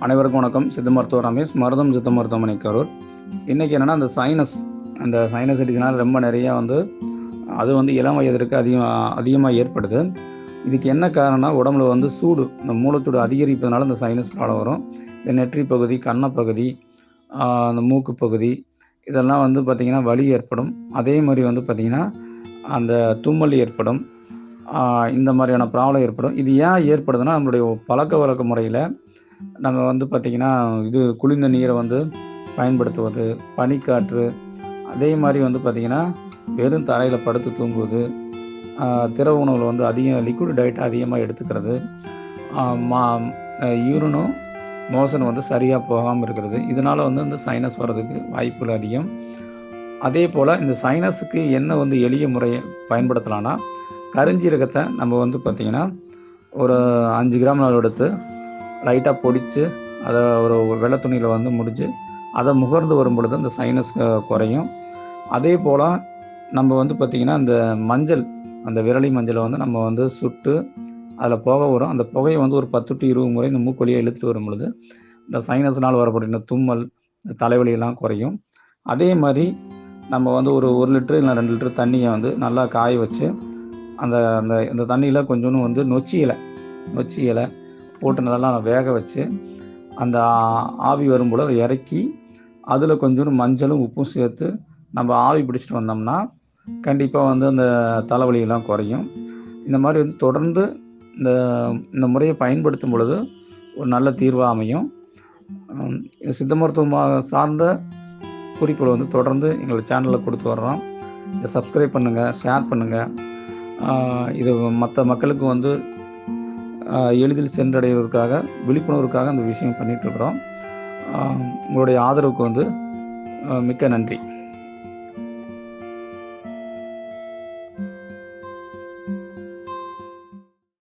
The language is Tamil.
அனைவருக்கும் வணக்கம். சித்த மருத்துவர் ரமேஷ், மருதம் சித்த மருத்துவமனை கரூர். இன்றைக்கி என்னென்னா, அந்த சைனசைட்டிஸ்னால் ரொம்ப நிறையா அது இளம் வயதிற்கு அதிகமாக ஏற்படுது. இதுக்கு என்ன காரணம்னா, உடம்புல சூடு, இந்த மூலச்சூடு அதிகரிப்பதனால இந்த சைனஸ் ப்ராப்ளம் வரும். இந்த நெற்றி பகுதி, கன்னப்பகுதி, அந்த மூக்கு பகுதி, இதெல்லாம் பார்த்திங்கன்னா வலி ஏற்படும். அதே மாதிரி பார்த்திங்கன்னா அந்த தும்மல் ஏற்படும். இந்த மாதிரியான ப்ராப்ளம் ஏற்படும். இது ஏன் ஏற்படுதுன்னா, நம்மளுடைய பழக்க வழக்க முறையில் நம்ம பார்த்திங்கன்னா குளிர்ந்த நீரை பயன்படுத்துவது, பனிக்காற்று, அதே மாதிரி பார்த்திங்கன்னா வெறும் தரையில் படுத்து தூங்குவது, திரவ உணவில் அதிகம் லிக்விட் டயட் அதிகமாக எடுத்துக்கிறது, யூரினும் மோஷன் சரியாக போகாமல் இருக்கிறது. இதனால் இந்த சைனஸ் வர்றதுக்கு வாய்ப்புகள் அதிகம். அதே போல் இந்த சைனஸுக்கு என்ன எளிய முறையை பயன்படுத்தலாம்னா, கருஞ்சீரகத்தை நம்ம பார்த்திங்கன்னா ஒரு 5 கிராம் அளவு எடுத்து லைட்டாக பொடித்து அதை ஒரு வெள்ளை துணியில் முடித்து அதை முகர்ந்து வரும் பொழுது அந்த சைனஸ் குறையும். அதே போல் நம்ம பார்த்திங்கன்னா இந்த மஞ்சள், அந்த விரலி மஞ்சளை நம்ம சுட்டு அதில் புகை வரும். அந்த புகையை ஒரு 10 to 20 முறை இந்த மூக்கொலியை இழுத்துட்டு வரும் பொழுது இந்த சைனஸ்னால் வரக்கூடிய தும்மல், தலைவலியெல்லாம் குறையும். அதே மாதிரி நம்ம ஒரு 1 லிட்டரு இல்லை 2 லிட்டரு தண்ணியை நல்லா காய வச்சு அந்த அந்த இந்த தண்ணியில் கொஞ்சோண்டு நொச்சி இலை போட்டு நல்லா வேக வச்சு அந்த ஆவி வரும்போது அதை இறக்கி அதில் கொஞ்சோண்டு மஞ்சளும் உப்பும் சேர்த்து நம்ம ஆவி பிடிச்சிட்டு வந்தோம்னா கண்டிப்பாக அந்த தலைவலியெல்லாம் குறையும். இந்த மாதிரி தொடர்ந்து இந்த முறையை பயன்படுத்தும் பொழுது ஒரு நல்ல தீர்வாக அமையும். சித்த மருத்துவமாக சார்ந்த குறிப்புகளை தொடர்ந்து எங்கள் சேனலில் கொடுத்து வர்றோம். இதை சப்ஸ்கிரைப் பண்ணுங்கள், ஷேர் பண்ணுங்கள். இது மற்ற மக்களுக்கு எளிதில் சென்றடைவதற்காக, விழிப்புணர்வுக்காக அந்த விஷயம் பண்ணிகிட்ருக்குறோம். உங்களுடைய ஆதரவுக்கு மிக்க நன்றி.